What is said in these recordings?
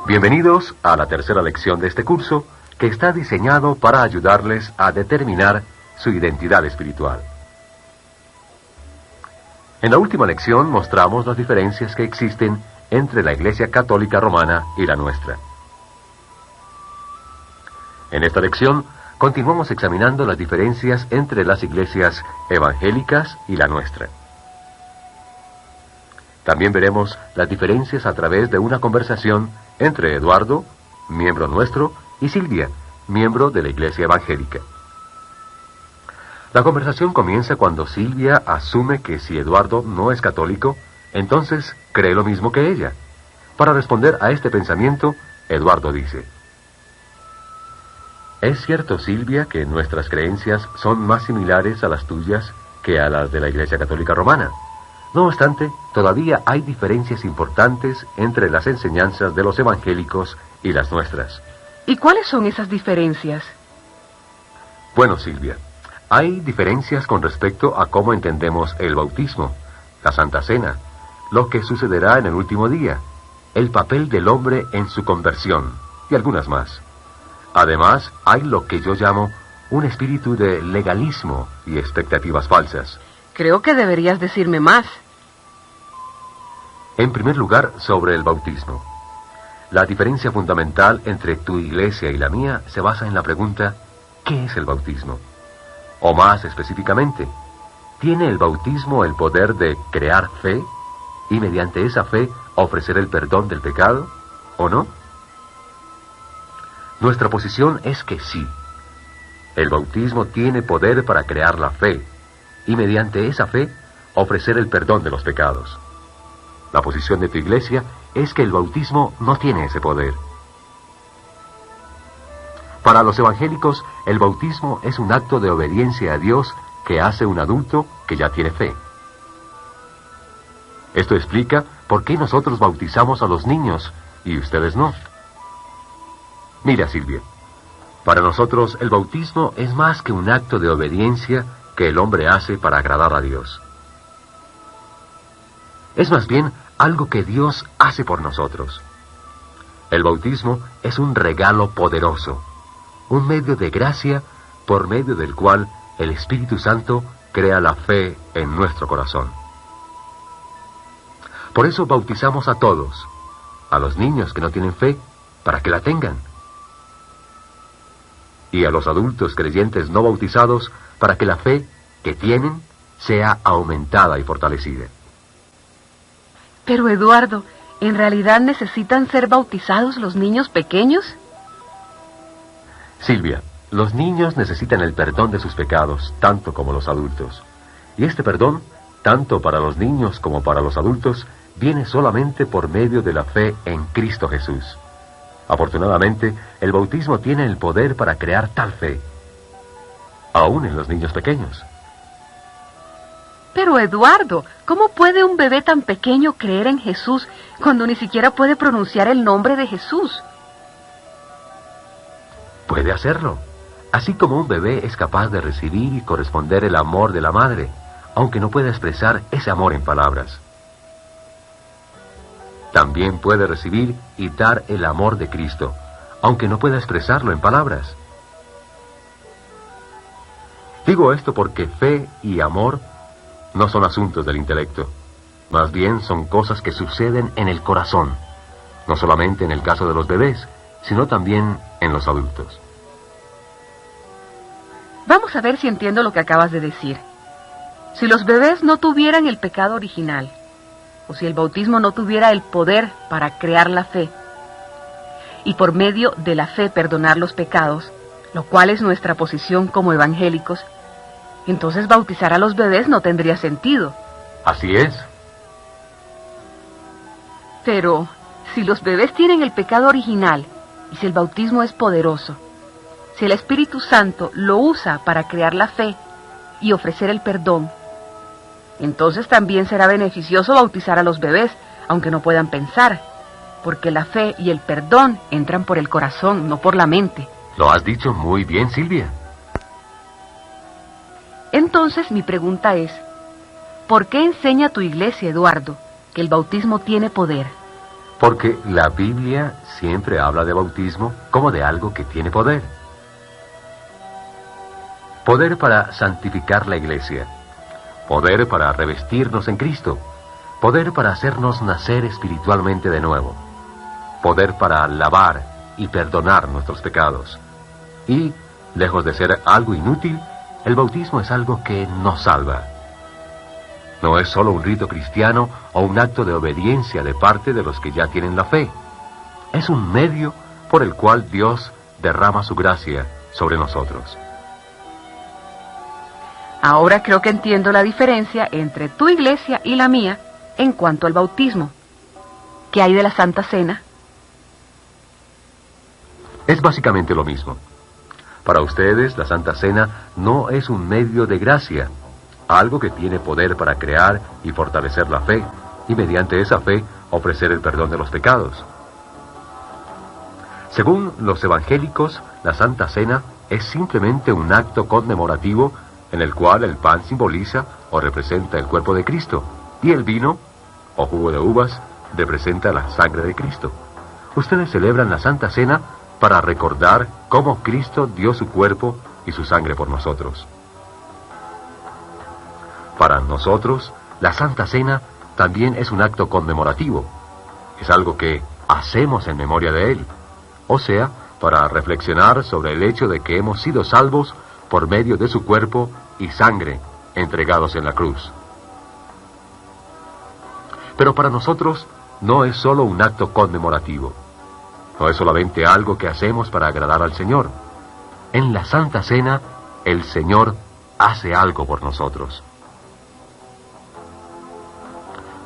Bienvenidos a la tercera lección de este curso, que está diseñado para ayudarles a determinar su identidad espiritual. En la última lección mostramos las diferencias que existen entre la Iglesia Católica Romana y la nuestra. En esta lección continuamos examinando las diferencias entre las iglesias evangélicas y la nuestra. También veremos las diferencias a través de una conversación entre Eduardo, miembro nuestro, y Silvia, miembro de la iglesia evangélica. La conversación comienza cuando Silvia asume que si Eduardo no es católico, entonces cree lo mismo que ella. Para responder a este pensamiento, Eduardo dice: ¿Es cierto, Silvia, que nuestras creencias son más similares a las tuyas que a las de la Iglesia Católica Romana? No obstante, todavía hay diferencias importantes entre las enseñanzas de los evangélicos y las nuestras. ¿Y cuáles son esas diferencias? Bueno, Silvia, hay diferencias con respecto a cómo entendemos el bautismo, la Santa Cena, lo que sucederá en el último día, el papel del hombre en su conversión, y algunas más. Además, hay lo que yo llamo un espíritu de legalismo y expectativas falsas. Creo que deberías decirme más. En primer lugar, sobre el bautismo. La diferencia fundamental entre tu iglesia y la mía se basa en la pregunta: ¿qué es el bautismo? O más específicamente, ¿tiene el bautismo el poder de crear fe y mediante esa fe ofrecer el perdón del pecado, o no? Nuestra posición es que sí. El bautismo tiene poder para crear la fe y mediante esa fe ofrecer el perdón de los pecados. La posición de tu iglesia es que el bautismo no tiene ese poder. Para los evangélicos, el bautismo es un acto de obediencia a Dios que hace un adulto que ya tiene fe. Esto explica por qué nosotros bautizamos a los niños y ustedes no. Mira, Silvia, para nosotros el bautismo es más que un acto de obediencia que el hombre hace para agradar a Dios. Es más bien algo que Dios hace por nosotros. El bautismo es un regalo poderoso, un medio de gracia por medio del cual el Espíritu Santo crea la fe en nuestro corazón. Por eso bautizamos a todos, a los niños que no tienen fe, para que la tengan, y a los adultos creyentes no bautizados, para que la fe que tienen sea aumentada y fortalecida. Pero Eduardo, ¿en realidad necesitan ser bautizados los niños pequeños? Silvia, los niños necesitan el perdón de sus pecados, tanto como los adultos. Y este perdón, tanto para los niños como para los adultos, viene solamente por medio de la fe en Cristo Jesús. Afortunadamente, el bautismo tiene el poder para crear tal fe, aún en los niños pequeños. Pero Eduardo, ¿cómo puede un bebé tan pequeño creer en Jesús cuando ni siquiera puede pronunciar el nombre de Jesús? Puede hacerlo, así como un bebé es capaz de recibir y corresponder el amor de la madre, aunque no pueda expresar ese amor en palabras. También puede recibir y dar el amor de Cristo, aunque no pueda expresarlo en palabras. Digo esto porque fe y amor no son asuntos del intelecto, más bien son cosas que suceden en el corazón, no solamente en el caso de los bebés, sino también en los adultos. Vamos a ver si entiendo lo que acabas de decir. Si los bebés no tuvieran el pecado original, o si el bautismo no tuviera el poder para crear la fe, y por medio de la fe perdonar los pecados, lo cual es nuestra posición como evangélicos, entonces bautizar a los bebés no tendría sentido. Así es. Pero si los bebés tienen el pecado original, y si el bautismo es poderoso, si el Espíritu Santo lo usa para crear la fe y ofrecer el perdón, entonces también será beneficioso bautizar a los bebés, aunque no puedan pensar, porque la fe y el perdón entran por el corazón, no por la mente. Lo has dicho muy bien, Silvia. Entonces mi pregunta es, ¿por qué enseña tu iglesia, Eduardo, que el bautismo tiene poder? Porque la Biblia siempre habla de bautismo como de algo que tiene poder. Poder para santificar la iglesia. Poder para revestirnos en Cristo. Poder para hacernos nacer espiritualmente de nuevo. Poder para lavar y perdonar nuestros pecados. Y, lejos de ser algo inútil, el bautismo es algo que nos salva. No es solo un rito cristiano o un acto de obediencia de parte de los que ya tienen la fe. Es un medio por el cual Dios derrama su gracia sobre nosotros. Ahora creo que entiendo la diferencia entre tu iglesia y la mía en cuanto al bautismo. ¿Qué hay de la Santa Cena? Es básicamente lo mismo. Para ustedes, la Santa Cena no es un medio de gracia, algo que tiene poder para crear y fortalecer la fe, y mediante esa fe ofrecer el perdón de los pecados. Según los evangélicos, la Santa Cena es simplemente un acto conmemorativo en el cual el pan simboliza o representa el cuerpo de Cristo, y el vino, o jugo de uvas, representa la sangre de Cristo. Ustedes celebran la Santa Cena para recordar cómo Cristo dio su cuerpo y su sangre por nosotros. Para nosotros, la Santa Cena también es un acto conmemorativo. Es algo que hacemos en memoria de Él. O sea, para reflexionar sobre el hecho de que hemos sido salvos por medio de su cuerpo y sangre entregados en la cruz. Pero para nosotros no es solo un acto conmemorativo. No es solamente algo que hacemos para agradar al Señor. En la Santa Cena, el Señor hace algo por nosotros.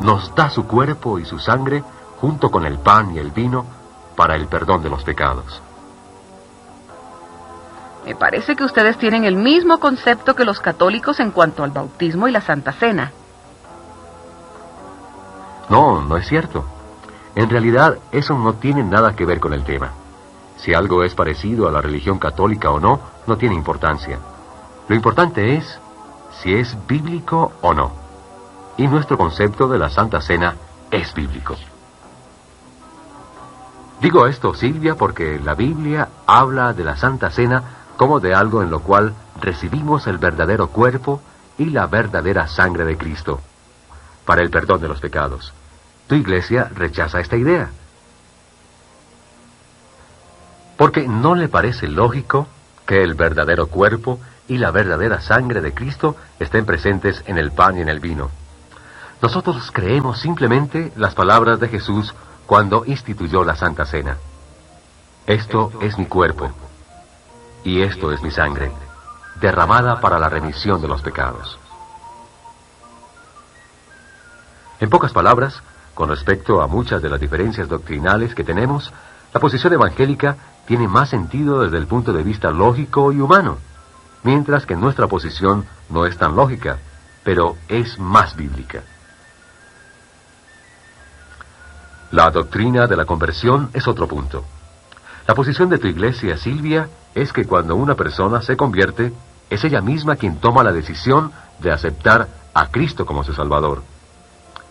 Nos da su cuerpo y su sangre junto con el pan y el vino para el perdón de los pecados. Me parece que ustedes tienen el mismo concepto que los católicos en cuanto al bautismo y la Santa Cena. No es cierto. En realidad, eso no tiene nada que ver con el tema. Si algo es parecido a la religión católica o no, no tiene importancia. Lo importante es si es bíblico o no. Y nuestro concepto de la Santa Cena es bíblico. Digo esto, Silvia, porque la Biblia habla de la Santa Cena como de algo en lo cual recibimos el verdadero cuerpo y la verdadera sangre de Cristo para el perdón de los pecados. Tu iglesia rechaza esta idea, porque no le parece lógico que el verdadero cuerpo y la verdadera sangre de Cristo estén presentes en el pan y en el vino. Nosotros creemos simplemente las palabras de Jesús cuando instituyó la Santa Cena. Esto es mi cuerpo, y esto es mi sangre, derramada para la remisión de los pecados. En pocas palabras, con respecto a muchas de las diferencias doctrinales que tenemos, la posición evangélica tiene más sentido desde el punto de vista lógico y humano, mientras que nuestra posición no es tan lógica, pero es más bíblica. La doctrina de la conversión es otro punto. La posición de tu iglesia, Silvia, es que cuando una persona se convierte, es ella misma quien toma la decisión de aceptar a Cristo como su Salvador.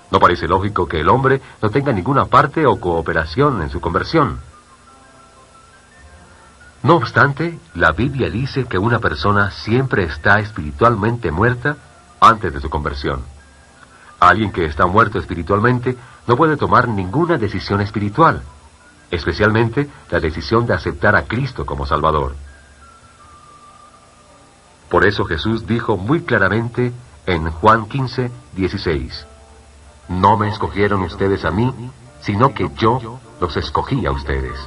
No parece lógico que el hombre no tenga ninguna parte o cooperación en su conversión. No obstante, la Biblia dice que una persona siempre está espiritualmente muerta antes de su conversión. Alguien que está muerto espiritualmente no puede tomar ninguna decisión espiritual, especialmente la decisión de aceptar a Cristo como Salvador. Por eso Jesús dijo muy claramente en Juan 15:16, «No me escogieron ustedes a mí, sino que yo los escogí a ustedes».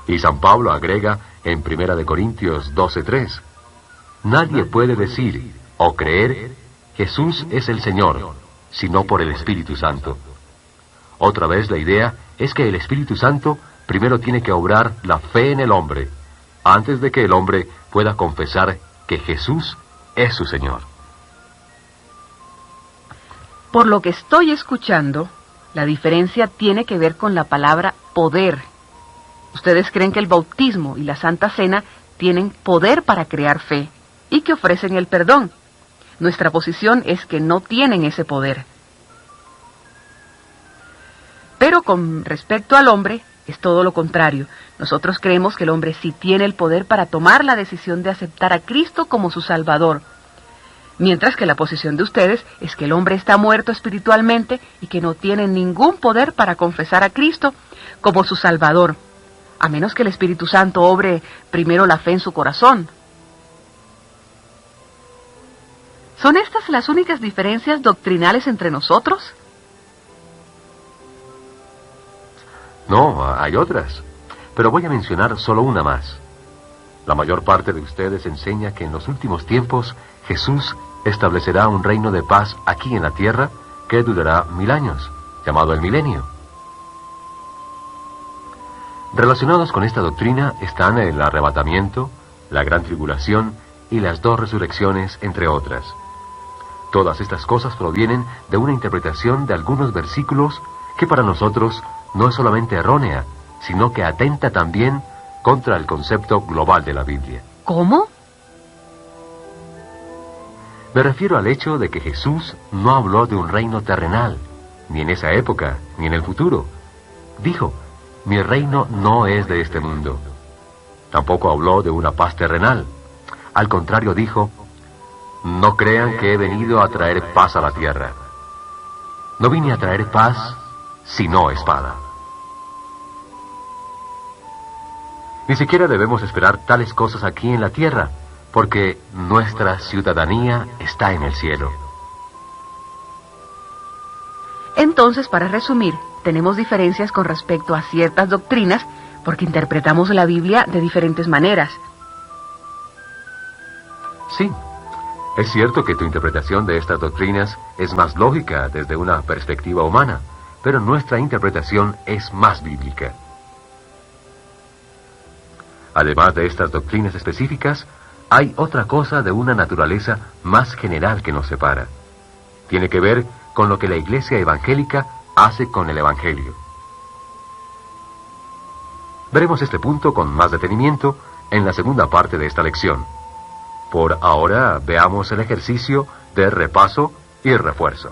Y San Pablo agrega en 1 Corintios 12:3, «Nadie puede decir o creer Jesús es el Señor, sino por el Espíritu Santo». Otra vez la idea es que el Espíritu Santo primero tiene que obrar la fe en el hombre, antes de que el hombre pueda confesar que Jesús es su Señor. Por lo que estoy escuchando, la diferencia tiene que ver con la palabra poder. Ustedes creen que el bautismo y la Santa Cena tienen poder para crear fe y que ofrecen el perdón. Nuestra posición es que no tienen ese poder. Pero con respecto al hombre, es todo lo contrario. Nosotros creemos que el hombre sí tiene el poder para tomar la decisión de aceptar a Cristo como su Salvador. Mientras que la posición de ustedes es que el hombre está muerto espiritualmente y que no tiene ningún poder para confesar a Cristo como su Salvador, a menos que el Espíritu Santo obre primero la fe en su corazón. ¿Son estas las únicas diferencias doctrinales entre nosotros? No, hay otras, pero voy a mencionar solo una más. La mayor parte de ustedes enseña que en los últimos tiempos Jesús establecerá un reino de paz aquí en la tierra que durará 1000 años, llamado el milenio. Relacionados con esta doctrina están el arrebatamiento, la gran tribulación y las 2 resurrecciones, entre otras. Todas estas cosas provienen de una interpretación de algunos versículos que para nosotros no es solamente errónea, sino que atenta también contra el concepto global de la Biblia. ¿Cómo? Me refiero al hecho de que Jesús no habló de un reino terrenal, ni en esa época, ni en el futuro. Dijo, mi reino no es de este mundo. Tampoco habló de una paz terrenal. Al contrario dijo, no crean que he venido a traer paz a la tierra. No vine a traer paz, sino espada. Ni siquiera debemos esperar tales cosas aquí en la tierra, porque nuestra ciudadanía está en el cielo. Entonces, para resumir, tenemos diferencias con respecto a ciertas doctrinas porque interpretamos la Biblia de diferentes maneras. Sí, es cierto que tu interpretación de estas doctrinas es más lógica desde una perspectiva humana, pero nuestra interpretación es más bíblica. Además de estas doctrinas específicas, hay otra cosa de una naturaleza más general que nos separa. Tiene que ver con lo que la Iglesia evangélica hace con el Evangelio. Veremos este punto con más detenimiento en la segunda parte de esta lección. Por ahora, veamos el ejercicio de repaso y refuerzo.